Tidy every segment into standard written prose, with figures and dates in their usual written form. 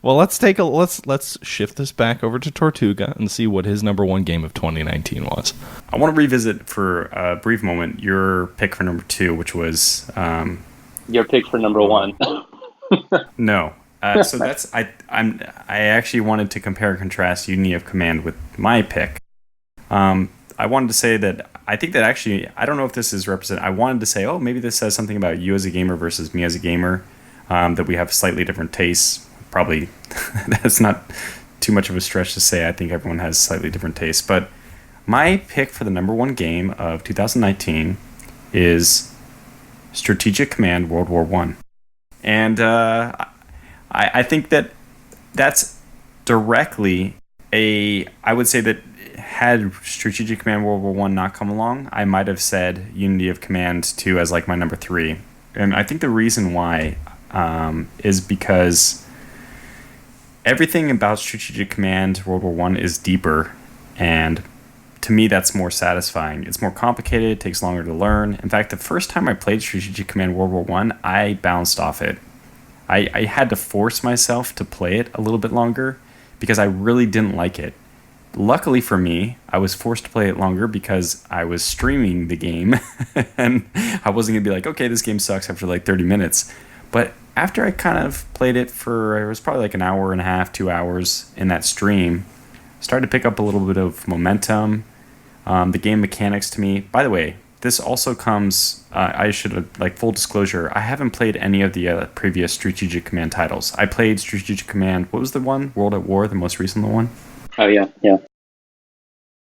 Well, let's shift this back over to Tortuga and see what his number one game of 2019 was. I want to revisit for a brief moment your pick for number 2, which was your pick for number 1. No. So that's I actually wanted to compare and contrast Unity of Command with my pick. I wanted to say that I think that actually, I don't know if this is represent. I wanted to say, oh, maybe this says something about you as a gamer versus me as a gamer, that we have slightly different tastes. Probably that's not too much of a stretch to say. I think everyone has slightly different tastes. But my pick for the number 1 game of 2019 is Strategic Command World War I. And I think that that's directly I would say that had Strategic Command World War I not come along, I might have said Unity of Command 2 as like my number 3. And I think the reason why is because everything about Strategic Command World War I is deeper, and to me that's more satisfying. It's more complicated, it takes longer to learn. In fact, the first time I played Strategic Command World War I bounced off it. I had to force myself to play it a little bit longer because I really didn't like it. Luckily for me, I was forced to play it longer because I was streaming the game and I wasn't going to be like, okay, this game sucks after like 30 minutes. But after I kind of played it for, it was probably like an hour and a half, 2 hours in that stream, started to pick up a little bit of momentum. The game mechanics to me, by the way, this also comes, I should have, like, full disclosure, I haven't played any of the previous Strategic Command titles. I played Strategic Command, what was the one? World at War, the most recent one? Oh, yeah.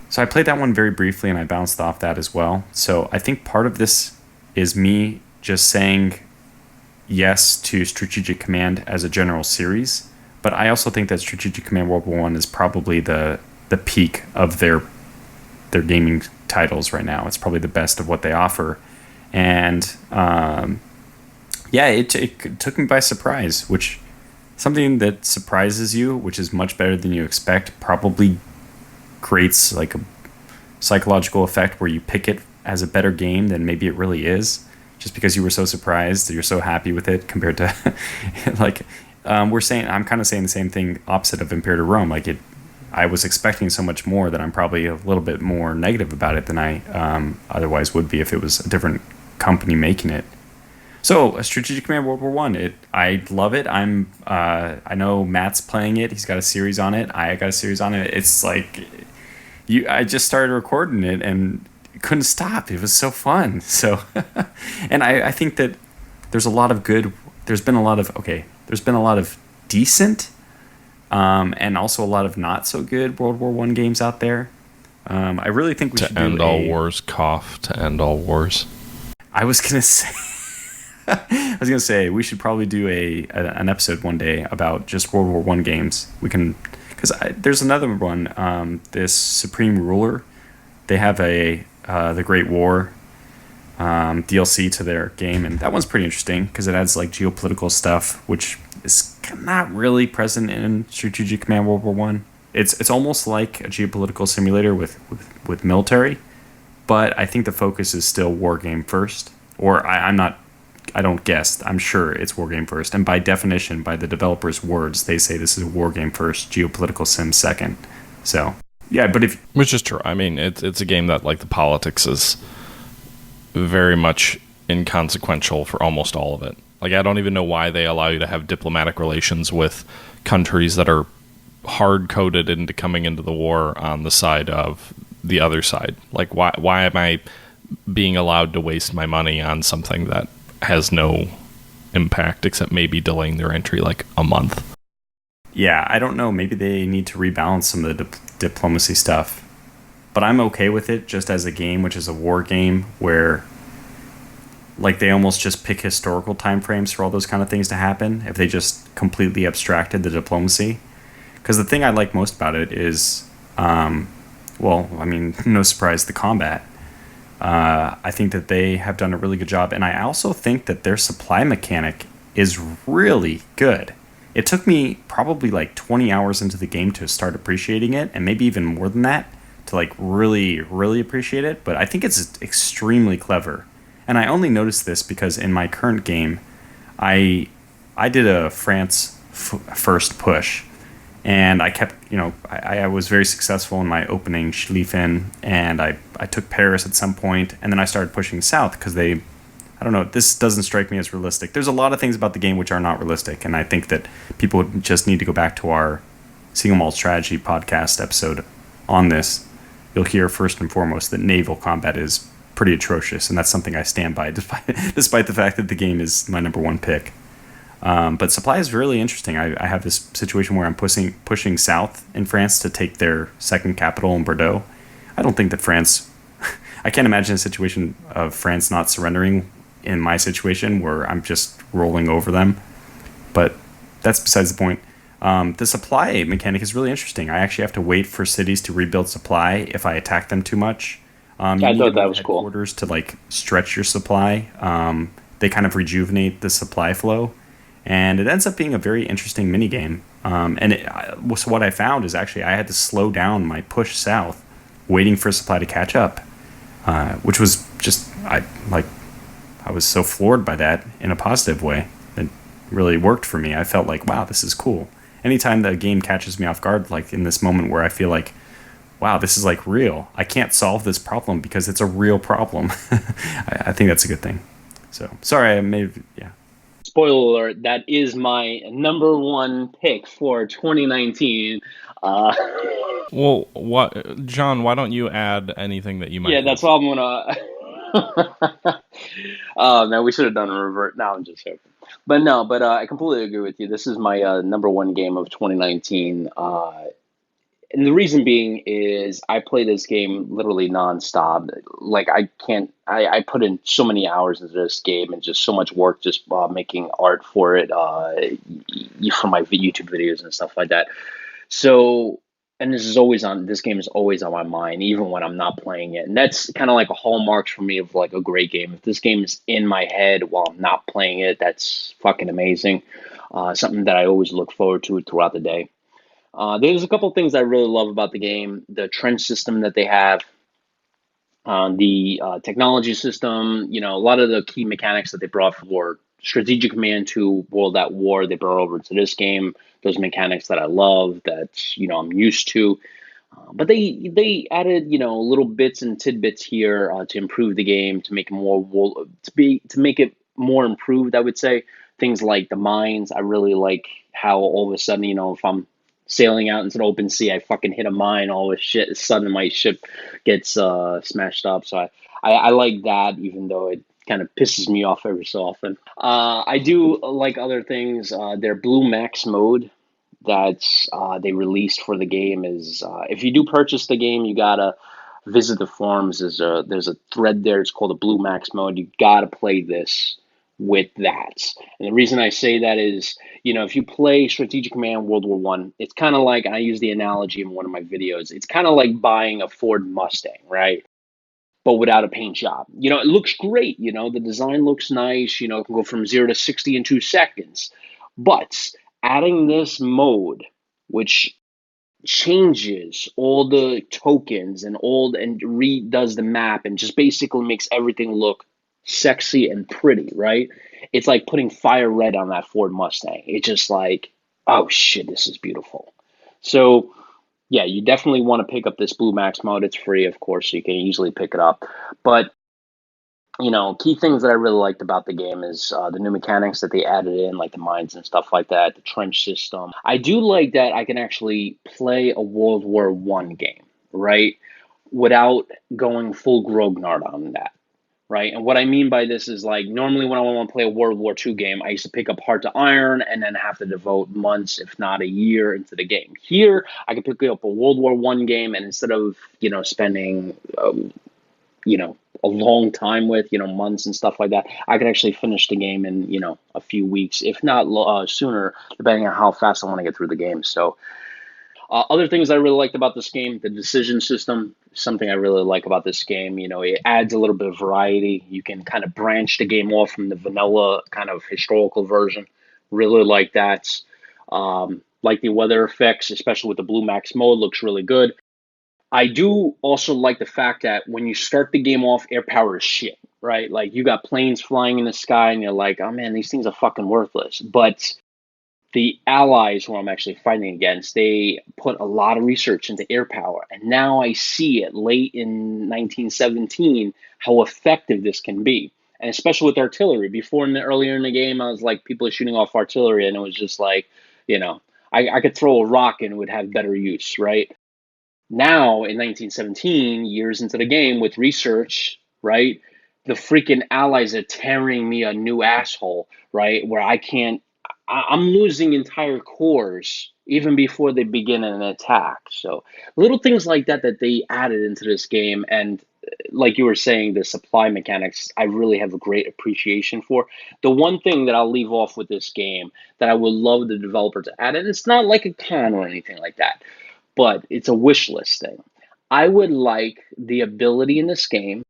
So I played that one very briefly and I bounced off that as well. So I think part of this is me just saying yes to Strategic Command as a general series. But I also think that Strategic Command World War I is probably the peak of their gaming titles right now. It's probably the best of what they offer. And it took me by surprise, which something that surprises you, which is much better than you expect, probably creates like a psychological effect where you pick it as a better game than maybe it really is, just because you were so surprised, you're so happy with it compared to like I'm kind of saying the same thing opposite of Imperator Rome. Like I was expecting so much more that I'm probably a little bit more negative about it than I otherwise would be if it was a different company making it. So, Strategic Command World War I, I love it. I know Matt's playing it. He's got a series on it. I got a series on it. It's like I just started recording it and couldn't stop. It was so fun. So, and I think that there's been a lot of decent, and also a lot of not so good World War I games out there. I really think we should end all wars. To end all wars. I was gonna say we should probably do an episode one day about just World War I games. We can, because there's another one. This Supreme Ruler, they have the Great War DLC to their game, and that one's pretty interesting because it adds like geopolitical stuff, which is not really present in Strategic Command World War I. It's almost like a geopolitical simulator with military, but I think the focus is still war game first. Or I don't guess. I'm sure it's war game first, and by definition, by the developers' words, they say this is war game first, geopolitical sim second. So yeah, but which is true. I mean, it's a game that like the politics is very much inconsequential for almost all of it. Like I don't even know why they allow you to have diplomatic relations with countries that are hard coded into coming into the war on the side of the other side. Like why am I being allowed to waste my money on something that has no impact except maybe delaying their entry like a month? Yeah, I don't know. Maybe they need to rebalance some of the diplomacy stuff. But I'm okay with it just as a game, which is a war game, where like they almost just pick historical time frames for all those kind of things to happen if they just completely abstracted the diplomacy. Because the thing I like most about it is, no surprise, the combat. I think that they have done a really good job, and I also think that their supply mechanic is really good. It took me probably like 20 hours into the game to start appreciating it, and maybe even more than that to like really, really appreciate it, but I think it's extremely clever. And I only noticed this because in my current game, I did a France first push. And I kept, I was very successful in my opening Schlieffen, and I took Paris at some point, and then I started pushing south because I don't know, this doesn't strike me as realistic. There's a lot of things about the game which are not realistic, and I think that people just need to go back to our Single Malt Strategy podcast episode on this. You'll hear first and foremost that naval combat is pretty atrocious, and that's something I stand by, despite the fact that the game is my number one pick. But supply is really interesting. I have this situation where I'm pushing south in France to take their second capital in Bordeaux. I don't think that France... I can't imagine a situation of France not surrendering in my situation where I'm just rolling over them. But that's besides the point. The supply mechanic is really interesting. I actually have to wait for cities to rebuild supply if I attack them too much. I thought that was cool. Headquarters to stretch your supply. They kind of rejuvenate the supply flow, and it ends up being a very interesting mini game. So what I found is actually I had to slow down my push south, waiting for supply to catch up, which was just I was so floored by that in a positive way. It really worked for me. I felt like, wow, this is cool. Anytime the game catches me off guard, like in this moment where I feel like, wow, this is real. I can't solve this problem because it's a real problem. I think that's a good thing. So, sorry, yeah. Spoiler alert, that is my number one pick for 2019. Well, John, why don't you add anything that you might... Yeah, that's all I'm going to... Oh, man, we should have done a revert. No, I'm just joking. But I completely agree with you. This is my number one game of 2019. And the reason being is I play this game literally nonstop. I put in so many hours into this game and just so much work just making art for it for my YouTube videos and stuff like that. So, and this game is always on my mind, even when I'm not playing it. And that's kind of like a hallmark for me of a great game. If this game is in my head while I'm not playing it, that's fucking amazing. Something that I always look forward to throughout the day. There's a couple things I really love about the game. The trench system that they have, the technology system, a lot of the key mechanics that they brought for Strategic Command to World at War, they brought over to this game. Those mechanics that I love, that I'm used to. But they added little bits and tidbits here to improve the game, to make it more improved. I would say things like the mines. I really like how all of a sudden if I'm sailing out into the open sea, I fucking hit a mine, all this shit, suddenly my ship gets smashed up. So I like that, even though it kind of pisses me off every so often. I do like other things. Their Blue Max mode that they released for the game is, if you do purchase the game, you gotta visit the forums. There's a thread there. It's called the Blue Max mode. You gotta play this with that. And the reason I say that is, if you play Strategic Command World War One, it's kind of like, and I use the analogy in one of my videos, it's kind of like buying a Ford Mustang, right? But without a paint job. It looks great. The design looks nice. It can go from 0 to 60 in 2 seconds. But adding this mode, which changes all the tokens and redoes the map and just basically makes everything look sexy and pretty, right? It's like putting fire red on that Ford Mustang. It's just like, oh shit, this is beautiful. So yeah, you definitely want to pick up this Blue Max mode. It's free, of course, so you can easily pick it up. But key things that I really liked about the game is the new mechanics that they added in, like the mines and stuff like that, the trench system. I do like that I can actually play a World War One game, right, without going full grognard on that. Right. And what I mean by this is, normally when I want to play a World War II game, I used to pick up Heart to Iron and then have to devote months, if not a year, into the game. Here, I can pick up a World War I game, and instead of, spending, a long time with, months and stuff like that, I can actually finish the game in, a few weeks, if not sooner, depending on how fast I want to get through the game. So other things I really liked about this game, the decision system, something I really like about this game. It adds a little bit of variety. You can kind of branch the game off from the vanilla kind of historical version. Really like that. Like the weather effects, especially with the Blue Max mode, looks really good. I do also like the fact that when you start the game off, air power is shit, right? Like, you got planes flying in the sky and you're like, oh man, these things are fucking worthless. But the allies who I'm actually fighting against, they put a lot of research into air power. And now I see it late in 1917 how effective this can be. And especially with artillery. Before, earlier in the game, I was like, people are shooting off artillery, and it was just like, you know, I could throw a rock and it would have better use, right? Now, in 1917, years into the game, with research, right, the freaking allies are tearing me a new asshole, right, where I'm losing entire cores even before they begin an attack. So little things like that that they added into this game, and like you were saying, the supply mechanics, I really have a great appreciation for. The one thing that I'll leave off with this game that I would love the developer to add, and it's not like a con or anything like that, but it's a wish list thing. I would like the ability in this game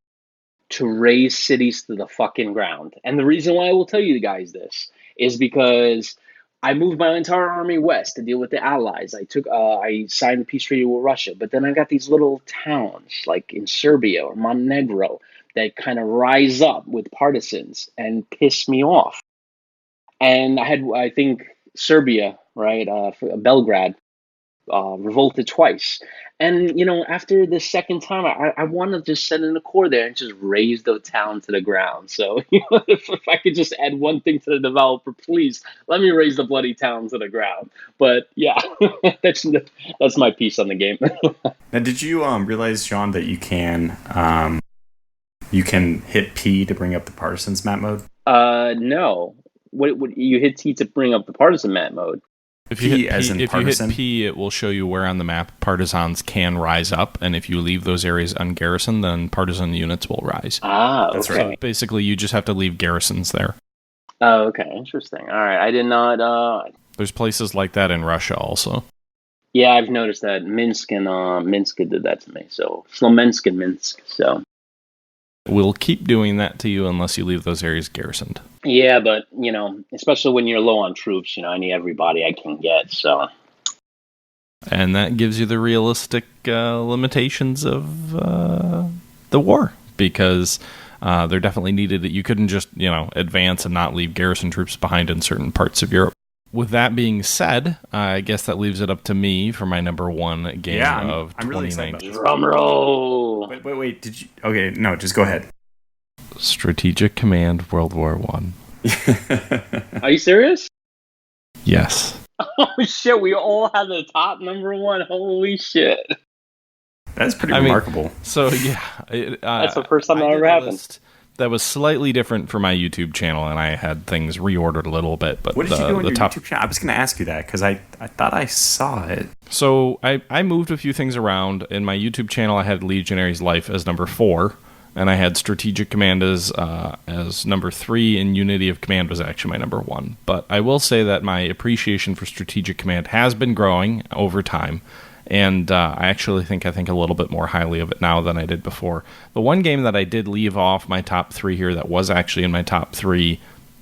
to raise cities to the fucking ground. And the reason why I will tell you guys this is because I moved my entire army west to deal with the allies. I signed a peace treaty with Russia, but then I got these little towns like in Serbia or Montenegro that kind of rise up with partisans and piss me off. And I think Serbia, right, Belgrade, revolted twice. And, after the second time, I want to just send in a core there and just raise the town to the ground. So, if I could just add one thing to the developer, please let me raise the bloody town to the ground. But yeah, that's my piece on the game. Now, did you realize, Sean, that you can hit P to bring up the partisans map mode? No. What you hit T to bring up the partisan map mode? If you hit P, it will show you where on the map partisans can rise up, and if you leave those areas ungarrisoned, then partisan units will rise. Ah, that's okay. right. Basically, you just have to leave garrisons there. Oh, okay, interesting. All right, I did not. There's places like that in Russia also. Yeah, I've noticed that Minsk did that to me. So Slomensk and Minsk. So we'll keep doing that to you unless you leave those areas garrisoned. Yeah, but, especially when you're low on troops, I need everybody I can get, so. And that gives you the realistic limitations of the war, because they're definitely needed. You couldn't just, advance and not leave garrison troops behind in certain parts of Europe. With that being said, I guess that leaves it up to me for my number one game of 2019. Drum roll! Wait, did you... Okay, no, just go ahead. Strategic Command World War I. Are you serious? Yes. Oh shit, we all have the top number one. Holy shit. That's pretty remarkable. So yeah. That's the first time that ever happened. That was slightly different for my YouTube channel, and I had things reordered a little bit. But what did you do on your YouTube channel? I was going to ask you that, because I thought I saw it. So I moved a few things around. In my YouTube channel, I had Legionary's Life as number 4. And I had Strategic Command as number 3, and Unity of Command was actually my number 1. But I will say that my appreciation for Strategic Command has been growing over time, and I actually think a little bit more highly of it now than I did before. The one game that I did leave off my top 3 here that was actually in my top 3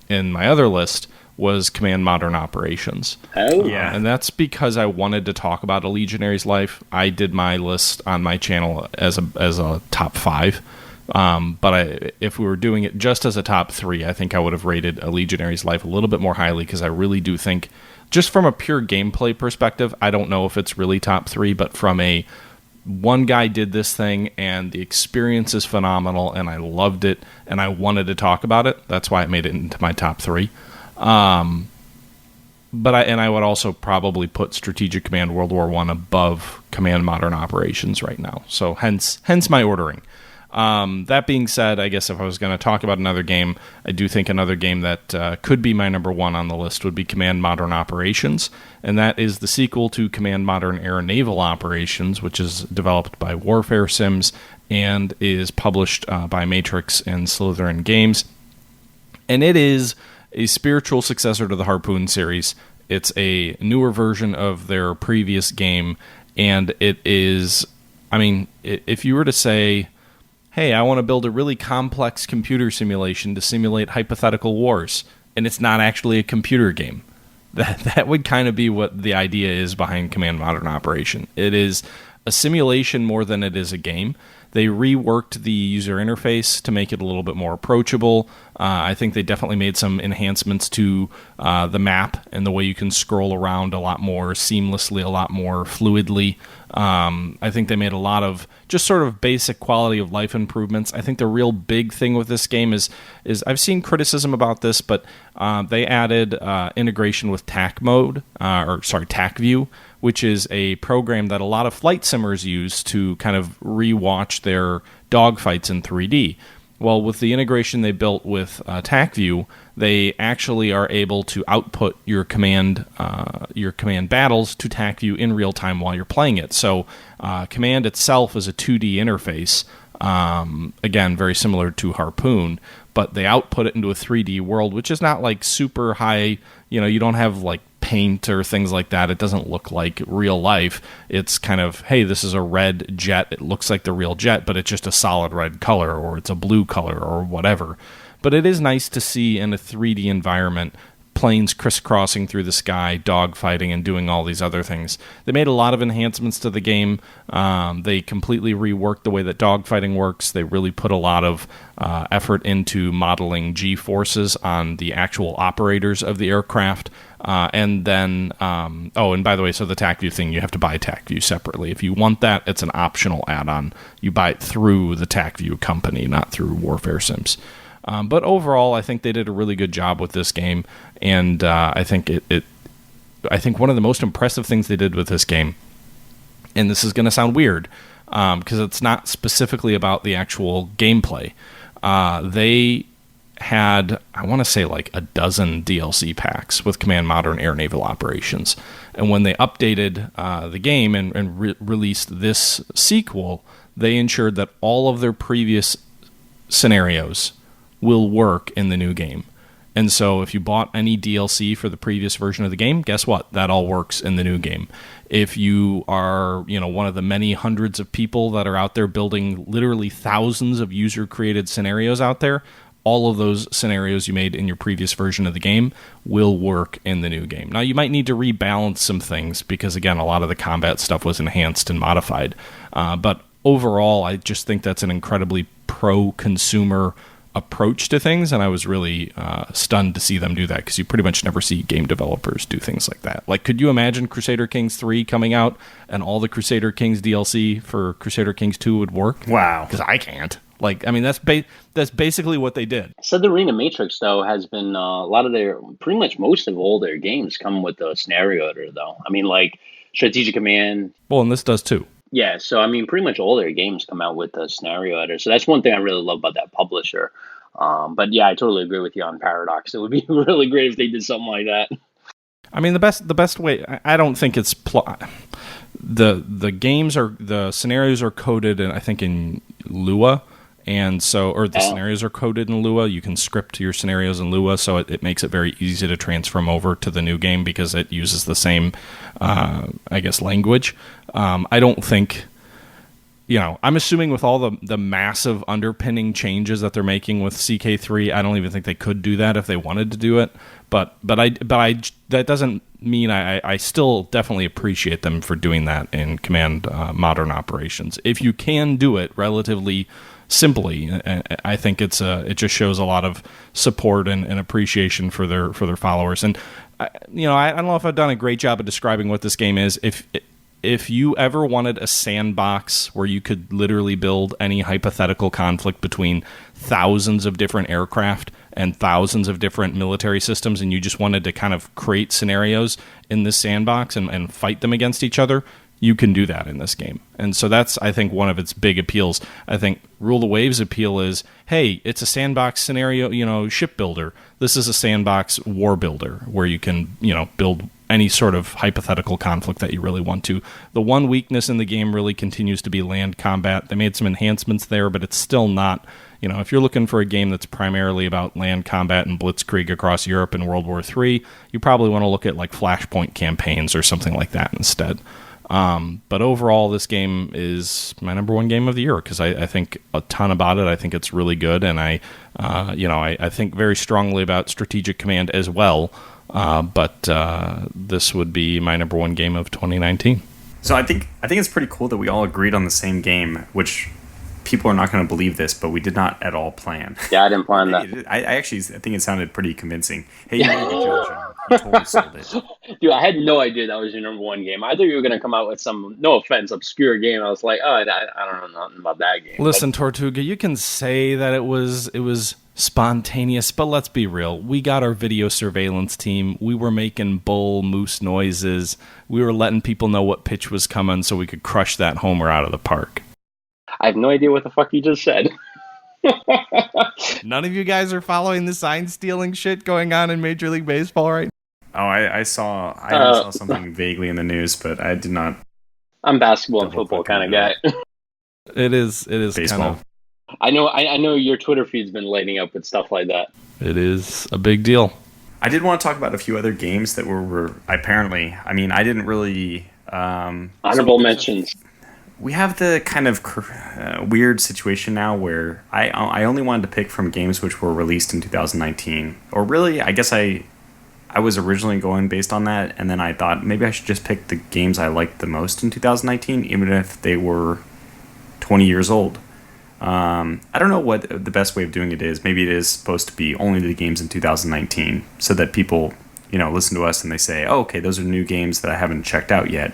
in my other list was Command Modern Operations. Oh, yeah. And that's because I wanted to talk about a Legionary's Life. I did my list on my channel as a top 5. But if we were doing it just as a top 3, I think I would have rated a Legionary's Life a little bit more highly, because I really do think, just from a pure gameplay perspective, I don't know if it's really top 3, but from one guy did this thing, and the experience is phenomenal, and I loved it, and I wanted to talk about it. That's why it made it into my top 3. But I would also probably put Strategic Command World War I above Command Modern Operations right now. So hence my ordering. That being said, I guess if I was going to talk about another game, I do think another game that could be my number 1 on the list would be Command Modern Operations, and that is the sequel to Command Modern Air Naval Operations, which is developed by Warfare Sims and is published by Matrix and Slytherin Games. And it is a spiritual successor to the Harpoon series. It's a newer version of their previous game, and it is, if you were to say, hey, I want to build a really complex computer simulation to simulate hypothetical wars, and it's not actually a computer game. That would kind of be what the idea is behind Command Modern Operation. It is a simulation more than it is a game. They reworked the user interface to make it a little bit more approachable. I think they definitely made some enhancements to the map and the way you can scroll around a lot more seamlessly, a lot more fluidly. I think they made a lot of just sort of basic quality of life improvements. I think the real big thing with this game is I've seen criticism about this, but they added integration with TAC View, which is a program that a lot of flight simmers use to kind of rewatch their dogfights in 3D. Well, with the integration they built with TAC View, they actually are able to output your command battles to TAC View in real time while you're playing it. So, command itself is a 2D interface. Again, very similar to Harpoon, but they output it into a 3D world, which is not like super high. You don't have like paint or things like that. It doesn't look like real life. It's kind of, hey, this is a red jet. It looks like the real jet, but it's just a solid red color, or it's a blue color, or whatever. But it is nice to see in a 3D environment planes crisscrossing through the sky, dogfighting, and doing all these other things. They made a lot of enhancements to the game. They completely reworked the way that dogfighting works. They really put a lot of effort into modeling G-forces on the actual operators of the aircraft. And then, and by the way, so the TAC View thing, you have to buy TAC View separately. If you want that, it's an optional add-on. You buy it through the TAC View company, not through Warfare Sims. But overall, I think they did a really good job with this game, and I think I think one of the most impressive things they did with this game, and this is going to sound weird, because it's not specifically about the actual gameplay. They had, I want to say, like a dozen DLC packs with Command Modern Air Naval Operations, and when they updated the game and released this sequel, they ensured that all of their previous scenarios will work in the new game. And so if you bought any DLC for the previous version of the game, guess what? That all works in the new game. If you are, one of the many hundreds of people that are out there building literally thousands of user-created scenarios out there, all of those scenarios you made in your previous version of the game will work in the new game. Now, you might need to rebalance some things because, again, a lot of the combat stuff was enhanced and modified. But overall, I just think that's an incredibly pro-consumer approach to things, and I was really stunned to see them do that, because you pretty much never see game developers do things like that. Like, could you imagine Crusader Kings 3 coming out and all the Crusader Kings DLC for Crusader Kings 2 would work? Wow. Because I can't. Like, I mean, that's basically what they did. So the Arena Matrix, though, has been a lot of pretty much most of all their games come with a scenario editor, though. I mean, like Strategic Command. Well, and this does too. Yeah, so I mean, pretty much all their games come out with a scenario editor. So that's one thing I really love about that publisher. But yeah, I totally agree with you on Paradox. It would be really great if they did something like that. I mean, the best way. I don't think it's the games are, the scenarios are coded in, I think, in Lua, and so, or the scenarios are coded in Lua. You can script your scenarios in Lua, so it makes it very easy to transform over to the new game because it uses the same, I guess, language. I don't think, I'm assuming with all the massive underpinning changes that they're making with CK3, I don't even think they could do that if they wanted to do it. But that doesn't mean I still definitely appreciate them for doing that in Command Modern Operations. If you can do it relatively simply, I think it just shows a lot of support and appreciation for their followers. And I don't know if I've done a great job of describing what this game is. If you ever wanted a sandbox where you could literally build any hypothetical conflict between thousands of different aircraft and thousands of different military systems, and you just wanted to kind of create scenarios in this sandbox and fight them against each other, you can do that in this game. And so that's, I think, one of its big appeals. I think Rule the Waves' appeal is, hey, it's a sandbox scenario, shipbuilder. This is a sandbox war builder where you can, build any sort of hypothetical conflict that you really want to. The one weakness in the game really continues to be land combat. They made some enhancements there, but it's still not, if you're looking for a game that's primarily about land combat and blitzkrieg across Europe in World War III, you probably want to look at like Flashpoint campaigns or something like that instead. But overall, this game is my number one game of the year because I think a ton about it. I think it's really good, and I think very strongly about Strategic Command as well. But this would be my number one game of 2019. So I think it's pretty cool that we all agreed on the same game, which people are not going to believe this, but we did not at all plan. Yeah, I didn't plan that. I think it sounded pretty convincing. Hey, you made the joke, John. You totally sold it. Dude, I had no idea that was your number one game. I thought you were gonna come out with some, no offense, obscure game. I was like, oh, I don't know nothing about that game. Listen, Tortuga, you can say that it was spontaneous, but let's be real. We got our video surveillance team. We were making bull moose noises. We were letting people know what pitch was coming so we could crush that homer out of the park. I have no idea what the fuck you just said. None of you guys are following the sign stealing shit going on in Major League Baseball right now? Oh, I saw something vaguely in the news, but I did not. I'm basketball and football kind of guy. It is baseball. kind of. I know your Twitter feed's been lighting up with stuff like that. It is a big deal. I did want to talk about a few other games that were apparently. I mean, I didn't really. Honorable mentions. We have the kind of weird situation now where I only wanted to pick from games which were released in 2019. Or really, I guess I was originally going based on that, and then I thought maybe I should just pick the games I liked the most in 2019, even if they were 20 years old. I don't know what the best way of doing it is. Maybe it is supposed to be only the games in 2019, so that people, listen to us and they say, oh, okay, those are new games that I haven't checked out yet.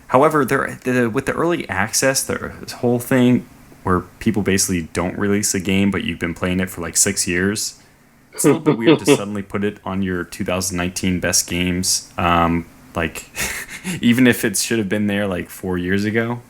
However, with the early access, this whole thing where people basically don't release a game, but you've been playing it for like 6 years, it's a little bit weird to suddenly put it on your 2019 best games, like even if it should have been there like 4 years ago.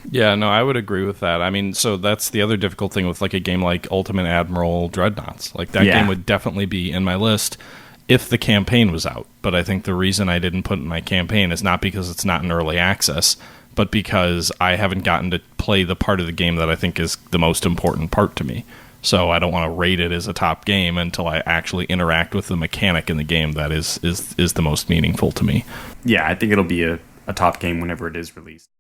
Yeah, no, I would agree with that. I mean, so that's the other difficult thing with like a game like Ultimate Admiral Dreadnoughts. Like that game would definitely be in my list if the campaign was out. But I think the reason I didn't put it in my campaign is not because it's not in early access, but because I haven't gotten to play the part of the game that I think is the most important part to me. So I don't want to rate it as a top game until I actually interact with the mechanic in the game that is the most meaningful to me. Yeah, I think it'll be a top game whenever it is released.